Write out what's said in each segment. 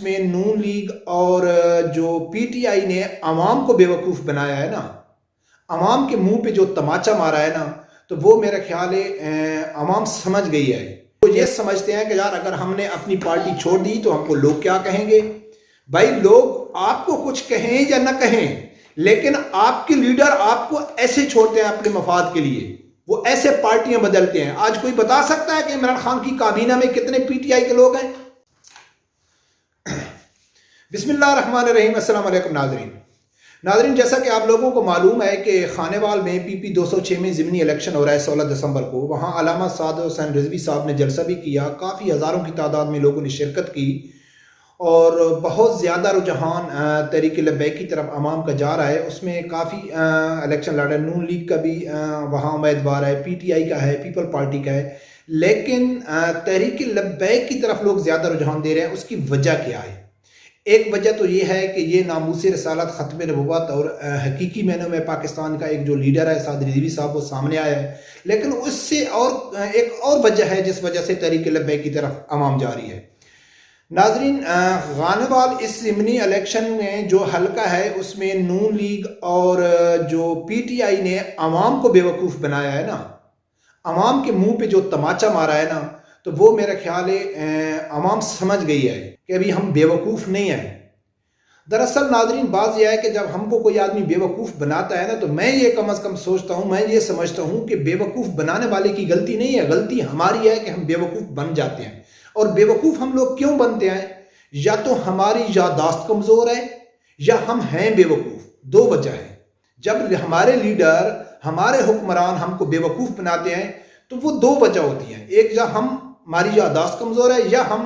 میں نون لیگ اور جو پی ٹی آئی نے عوام کو بیوقوف بنایا ہے نا، عوام کے منہ پہ جو تماچا مارا ہے نا، تو وہ میرا خیال ہے عوام سمجھ گئی ہے. وہ یہ سمجھتے ہیں کہ یار اگر ہم نے اپنی پارٹی چھوڑ دی تو ہم کو لوگ کیا کہیں گے. بھائی لوگ آپ کو کچھ کہیں یا نہ کہیں، لیکن آپ کے لیڈر آپ کو ایسے چھوڑتے ہیں اپنے مفاد کے لیے، وہ ایسے پارٹیاں بدلتے ہیں. آج کوئی بتا سکتا ہے کہ عمران خان کی کابینہ میں کتنے پی ٹی آئی کے لوگ ہیں؟ بسم اللہ الرحمن الرحیم. السلام علیکم ناظرین، جیسا کہ آپ لوگوں کو معلوم ہے کہ خانیوال میں پی پی 206 میں ضمنی الیکشن ہو رہا ہے 16 دسمبر کو. وہاں علامہ سعد حسین رضوی صاحب نے جلسہ بھی کیا، کافی ہزاروں کی تعداد میں لوگوں نے شرکت کی اور بہت زیادہ رجحان تحریک لبیک کی طرف عوام کا جا رہا ہے. اس میں کافی الیکشن لڑ رہا ہے، نون لیگ کا بھی وہاں امیدوار ہے، پی ٹی آئی کا ہے، پیپل پارٹی کا ہے، لیکن تحریک لبیک کی طرف لوگ زیادہ رجحان دے رہے ہیں. اس کی وجہ کیا ہے؟ ایک وجہ تو یہ ہے کہ یہ ناموس رسالت، ختم نبوت اور حقیقی معنوں میں پاکستان کا ایک جو لیڈر ہے سعد رضوی صاحب، وہ سامنے آیا ہے. لیکن اس سے ایک اور وجہ ہے جس وجہ سے تحریک لبیک کی طرف عوام جا رہی ہے. ناظرین، خانیوال اس ضمنی الیکشن میں جو حلقہ ہے اس میں نون لیگ اور جو پی ٹی آئی نے عوام کو بیوقوف بنایا ہے نا، عوام کے منہ پہ جو تماچا مارا ہے نا، تو وہ میرا خیال ہے عوام سمجھ گئی ہے کہ ابھی ہم بیوقوف نہیں ہیں. دراصل ناظرین بات یہ ہے کہ جب ہم کو کوئی آدمی بیوقوف بناتا ہے نا، تو میں یہ کم از کم سوچتا ہوں، میں یہ سمجھتا ہوں کہ بیوقوف بنانے والے کی غلطی نہیں ہے، غلطی ہماری ہے کہ ہم بیوقوف بن جاتے ہیں. اور بیوقوف ہم لوگ کیوں بنتے ہیں؟ یا تو ہماری یادداشت کمزور ہے یا ہم ہیں بیوقوف. دو وجہ ہے. جب ہمارے لیڈر، ہمارے حکمران ہم کو بیوقوف بناتے ہیں تو وہ دو وجہ ہوتی ہیں. ایک یا ہماری یادداشت کمزور ہے یا ہم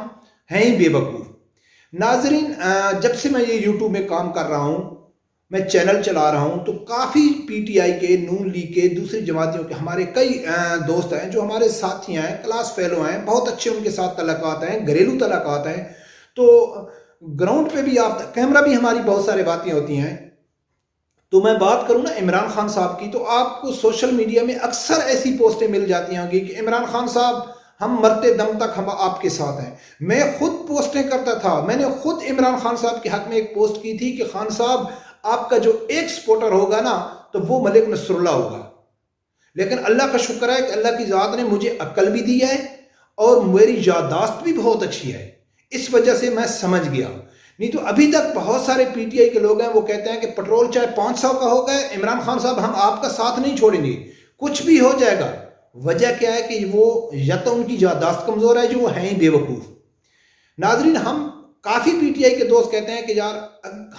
ہیں ہی بیوقوف. ناظرین، جب سے میں یہ یوٹیوب میں کام کر رہا ہوں، میں چینل چلا رہا ہوں، تو کافی پی ٹی آئی کے، نون لیگ کے، دوسری جماعتوں کے ہمارے کئی دوست ہیں جو ہمارے ساتھی ہیں، کلاس فیلو ہیں، بہت اچھے ان کے ساتھ تعلقات ہیں، گھریلو تعلقات ہیں. تو گراؤنڈ پہ بھی آپ کیمرہ بھی ہماری بہت سارے باتیں ہوتی ہیں. تو میں بات کروں نا عمران خان صاحب کی، تو آپ کو سوشل میڈیا میں اکثر ایسی پوسٹیں مل جاتی ہوں گی کہ عمران خان صاحب ہم مرتے دم تک ہم آپ کے ساتھ ہیں. میں خود پوسٹیں کرتا تھا، میں نے خود عمران خان صاحب کے حق میں ایک پوسٹ کی تھی کہ خان صاحب آپ کا جو ایک سپورٹر ہوگا نا، تو وہ ملک نصر اللہ ہوگا. لیکن اللہ کا شکر ہے کہ اللہ کی ذات نے مجھے عقل بھی دی ہے اور میری یادداشت بھی بہت اچھی ہے. اس وجہ سے میں سمجھ گیا. نہیں تو ابھی تک بہت سارے پی ٹی آئی کے لوگ ہیں، وہ کہتے ہیں کہ پٹرول چاہے 500 کا ہو گئے، عمران خان صاحب ہم آپ کا ساتھ نہیں چھوڑیں گے، کچھ بھی ہو جائے گا. وجہ کیا ہے کہ وہ یا تو ان کی یادداشت کمزور ہے، جو وہ ہیں ہی بیوقوف. ناظرین، ہم کافی پی ٹی آئی کے دوست کہتے ہیں کہ یار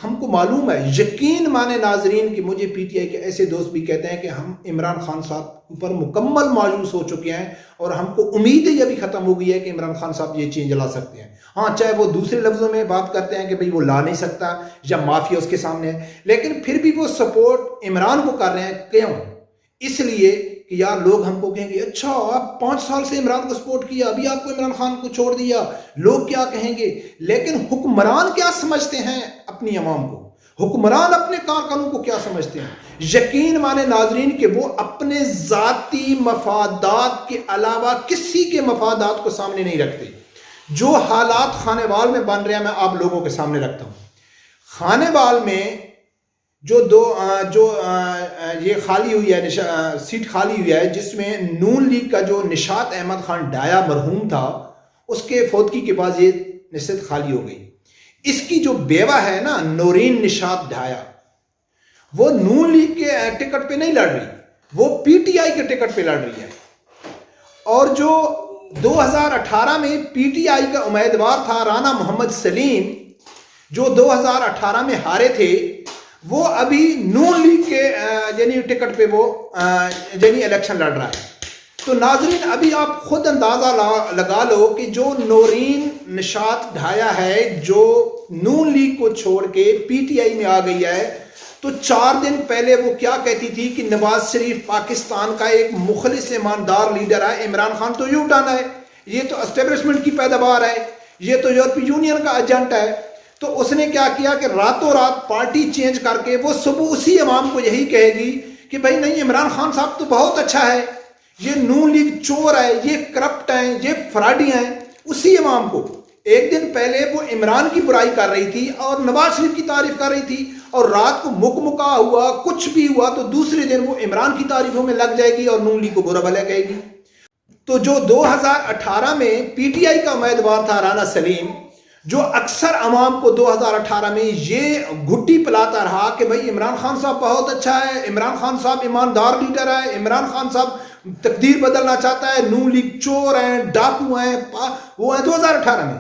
ہم کو معلوم ہے، یقین مانے ناظرین کہ مجھے پی ٹی آئی کے ایسے دوست بھی کہتے ہیں کہ ہم عمران خان صاحب پر مکمل مایوس ہو چکے ہیں اور ہم کو امید یہ بھی ختم ہو گئی ہے کہ عمران خان صاحب یہ چینج لا سکتے ہیں. ہاں، چاہے وہ دوسرے لفظوں میں بات کرتے ہیں کہ بھئی وہ لا نہیں سکتا یا مافیا اس کے سامنے ہے، لیکن پھر بھی وہ سپورٹ عمران کو کر رہے ہیں. کیوں؟ اس لیے کہ یار لوگ ہم کو کہیں گے اچھا آپ 5 سال سے عمران کو سپورٹ کیا، ابھی آپ کو عمران خان کو چھوڑ دیا، لوگ کیا کہیں گے. لیکن حکمران کیا سمجھتے ہیں اپنی عوام کو؟ حکمران اپنے کارکنوں کو کیا سمجھتے ہیں؟ یقین مانے ناظرین کہ وہ اپنے ذاتی مفادات کے علاوہ کسی کے مفادات کو سامنے نہیں رکھتے. جو حالات خانیوال میں بن رہے ہیں میں آپ لوگوں کے سامنے رکھتا ہوں. خانیوال میں جو یہ خالی ہوئی ہے، سیٹ خالی ہوئی ہے، جس میں نون لیگ کا جو نشاط احمد خان ڈایا مرحوم تھا، اس کے فوتگی کے بعد یہ نشست خالی ہو گئی. اس کی جو بیوہ ہے نا نورین نشاط ڈھایا، وہ نون لیگ کے ٹکٹ پہ نہیں لڑ رہی، وہ پی ٹی آئی کے ٹکٹ پہ لڑ رہی ہے. اور جو 2018 میں پی ٹی آئی کا امیدوار تھا رانا محمد سلیم، جو 2018 میں ہارے تھے، وہ ابھی نون لیگ کے یعنی ٹکٹ پہ وہ یعنی الیکشن لڑ رہا ہے. تو ناظرین ابھی آپ خود اندازہ لگا لو کہ جو نورین نشاط ڈھایا ہے، جو نون لیگ کو چھوڑ کے پی ٹی آئی میں آ گئی ہے، تو 4 دن پہلے وہ کیا کہتی تھی کہ نواز شریف پاکستان کا ایک مخلص ایماندار لیڈر ہے، عمران خان تو یوں ڈانا ہے، یہ تو اسٹیبلشمنٹ کی پیداوار ہے، یہ تو یورپی یونین کا ایجنٹ ہے. تو اس نے کیا کیا کہ راتوں رات پارٹی چینج کر کے وہ صبح اسی عوام کو یہی کہے گی کہ بھائی نہیں، عمران خان صاحب تو بہت اچھا ہے، یہ نون لیگ چور ہے، یہ کرپٹ ہیں، یہ فراڈی ہیں. اسی عوام کو ایک دن پہلے وہ عمران کی برائی کر رہی تھی اور نواز شریف کی تعریف کر رہی تھی، اور رات کو مکا ہوا کچھ بھی ہوا تو دوسرے دن وہ عمران کی تعریفوں میں لگ جائے گی اور نون لیگ کو برا بھلا کہے گی۔ تو جو 2018 میں پی ٹی آئی کا امیدوار تھا رانا سلیم، جو اکثر عوام کو 2018 میں یہ گھٹی پلاتا رہا کہ بھائی عمران خان صاحب بہت اچھا ہے، عمران خان صاحب ایماندار لیڈر ہے، عمران خان صاحب تقدیر بدلنا چاہتا ہے، نون لیگ چور ہیں، ڈاکو ہیں، وہ ہیں 2018 میں۔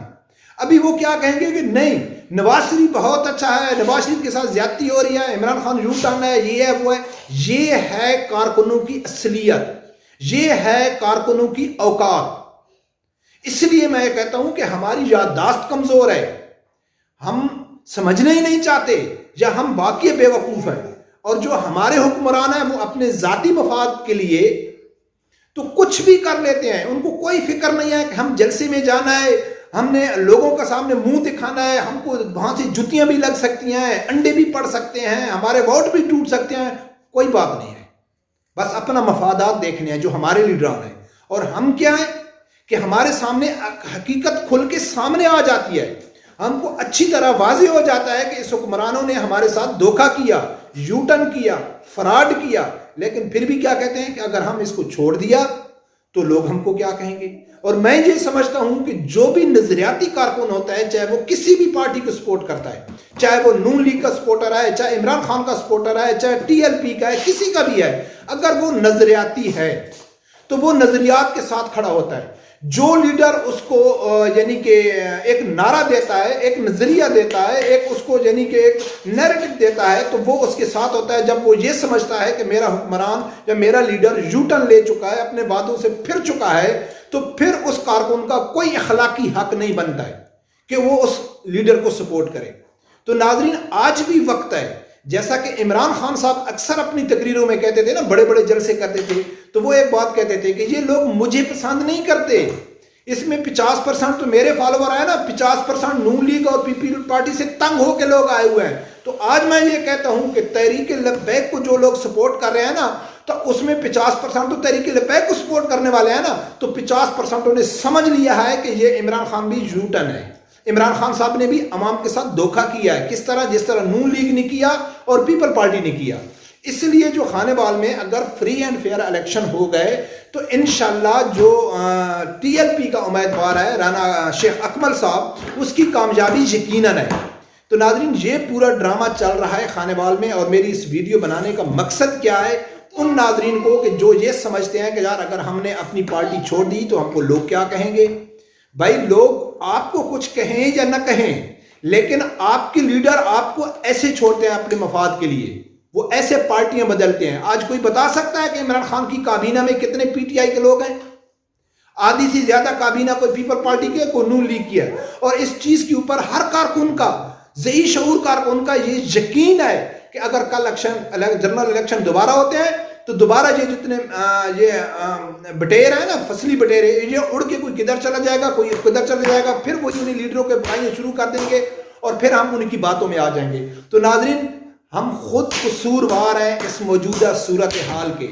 ابھی وہ کیا کہیں گے کہ نہیں نواز شریف بہت اچھا ہے، نواز شریف کے ساتھ زیادتی ہو رہی ہے، عمران خان یو ٹرن ہے، یہ ہے وہ ہے۔ یہ ہے کارکنوں کی اصلیت، یہ ہے کارکنوں کی اوقات۔ اس لیے میں کہتا ہوں کہ ہماری یادداشت کمزور ہے، ہم سمجھنا ہی نہیں چاہتے یا ہم واقعی بے وقوف ہیں، اور جو ہمارے حکمران ہیں وہ اپنے ذاتی مفاد کے لیے تو کچھ بھی کر لیتے ہیں، ان کو کوئی فکر نہیں ہے کہ ہم جلسے میں جانا ہے، ہم نے لوگوں کا سامنے منہ دکھانا ہے، ہم کو وہاں سے جتیاں بھی لگ سکتی ہیں، انڈے بھی پڑ سکتے ہیں، ہمارے ووٹ بھی ٹوٹ سکتے ہیں، کوئی بات نہیں ہے، بس اپنا مفادات دیکھنے ہیں جو ہمارے لیڈران ہیں۔ اور ہم کیا ہیں کہ ہمارے سامنے حقیقت کھل کے سامنے آ جاتی ہے، ہم کو اچھی طرح واضح ہو جاتا ہے کہ اس حکمرانوں نے ہمارے ساتھ دھوکہ کیا، یو ٹرن کیا، فراڈ کیا، لیکن پھر بھی کیا کہتے ہیں کہ اگر ہم اس کو چھوڑ دیا تو لوگ ہم کو کیا کہیں گے۔ اور میں یہ سمجھتا ہوں کہ جو بھی نظریاتی کارکن ہوتا ہے، چاہے وہ کسی بھی پارٹی کو سپورٹ کرتا ہے، چاہے وہ نون لیگ کا سپورٹر ہے، چاہے عمران خان کا سپورٹر ہے، چاہے ٹی ایل پی کا ہے، کسی کا بھی ہے، اگر وہ نظریاتی ہے تو وہ نظریات کے ساتھ کھڑا ہوتا ہے۔ جو لیڈر اس کو یعنی کہ ایک نعرہ دیتا ہے، ایک نظریہ دیتا ہے، ایک اس کو یعنی کہ ایک نیریٹو دیتا ہے، تو وہ اس کے ساتھ ہوتا ہے۔ جب وہ یہ سمجھتا ہے کہ میرا حکمران یا میرا لیڈر یو ٹرن لے چکا ہے، اپنے وعدوں سے پھر چکا ہے، تو پھر اس کارکن کا کوئی اخلاقی حق نہیں بنتا ہے کہ وہ اس لیڈر کو سپورٹ کرے۔ تو ناظرین، آج بھی وقت ہے، جیسا کہ عمران خان صاحب اکثر اپنی تقریروں میں کہتے تھے نا، بڑے بڑے جلسے کرتے تھے، تو وہ ایک بات کہتے تھے کہ یہ لوگ مجھے پسند نہیں کرتے، اس میں 50% تو میرے فالوور آئے نا، 50% نون لیگ اور پیپل پارٹی سے تنگ ہو کے لوگ آئے ہوئے ہیں۔ تو آج میں یہ کہتا ہوں کہ تحریک لبیک کو جو لوگ سپورٹ کر رہے ہیں نا، تو اس میں 50% تو تحریک لبیک کو سپورٹ کرنے والے ہیں نا، تو 50% نے سمجھ لیا ہے کہ یہ عمران خان بھی یو ٹرن ہے۔ عمران خان صاحب نے بھی عوام کے ساتھ دھوکہ کیا ہے، کس طرح؟ جس طرح نون لیگ نے کیا اور پیپل پارٹی نے کیا۔ اس لیے جو خانے بال میں اگر فری اینڈ فیئر الیکشن ہو گئے تو انشاءاللہ جو ٹی ایل پی کا امیدوار ہے رانا شیخ اکمل صاحب، اس کی کامیابی یقیناً ہے۔ تو ناظرین، یہ پورا ڈرامہ چل رہا ہے خانے بال میں، اور میری اس ویڈیو بنانے کا مقصد کیا ہے؟ ان ناظرین کو کہ جو یہ سمجھتے ہیں کہ یار اگر ہم نے اپنی پارٹی چھوڑ دی تو ہم کو لوگ کیا کہیں گے۔ بھائی، لوگ آپ کو کچھ کہیں یا نہ کہیں، لیکن آپ کے لیڈر آپ کو ایسے چھوڑتے ہیں اپنے مفاد کے لیے، وہ ایسے پارٹیاں بدلتے ہیں۔ آج کوئی بتا سکتا ہے کہ عمران خان کی کابینہ میں کتنے پی ٹی آئی کے لوگ ہیں؟ آدھی سے زیادہ کابینہ کوئی پیپل پارٹی کی ہے، کوئی نون لیگ کی ہے۔ اور اس چیز کے اوپر ہر کارکن کا، ذہی شعور کارکن کا یہ یقین ہے کہ اگر کل جنرل الیکشن دوبارہ ہوتے ہیں تو دوبارہ یہ جتنے یہ بٹیر ہیں نا، فصلی بٹیر، یہ اڑ کے کوئی کدھر چلا جائے گا، کوئی کدھر چلا جائے گا، پھر وہ انہیں لیڈروں کے بھائیوں شروع کر دیں گے اور پھر ہم ان کی باتوں میں آ جائیں گے۔ تو ناظرین، ہم خود قصوروار ہیں اس موجودہ صورتحال کے۔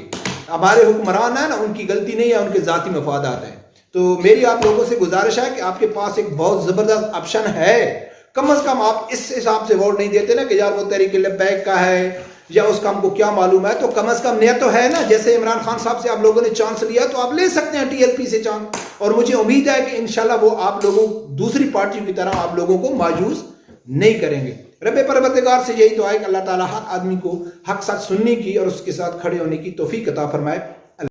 ہمارے حکمران ہیں نا، ان کی غلطی نہیں ہے، ان کے ذاتی مفادات ہیں۔ تو میری آپ لوگوں سے گزارش ہے کہ آپ کے پاس ایک بہت زبردست آپشن ہے، کم از کم آپ اس حساب سے ووٹ نہیں دیتے نا کہ یار وہ تحریک لبیک کا ہے یا اس کا ہم کو کیا معلوم ہے، تو کم از کم نیت تو ہے نا۔ جیسے عمران خان صاحب سے آپ لوگوں نے چانس لیا تو آپ لے سکتے ہیں ٹی ایل پی سے چانس، اور مجھے امید ہے کہ انشاءاللہ وہ آپ لوگوں دوسری پارٹیوں کی طرح آپ لوگوں کو مایوس نہیں کریں گے۔ رب پروردگار سے یہی دعا ہے کہ اللہ تعالیٰ ہر آدمی کو حق ساتھ سننے کی اور اس کے ساتھ کھڑے ہونے کی توفیق عطا فرمائے۔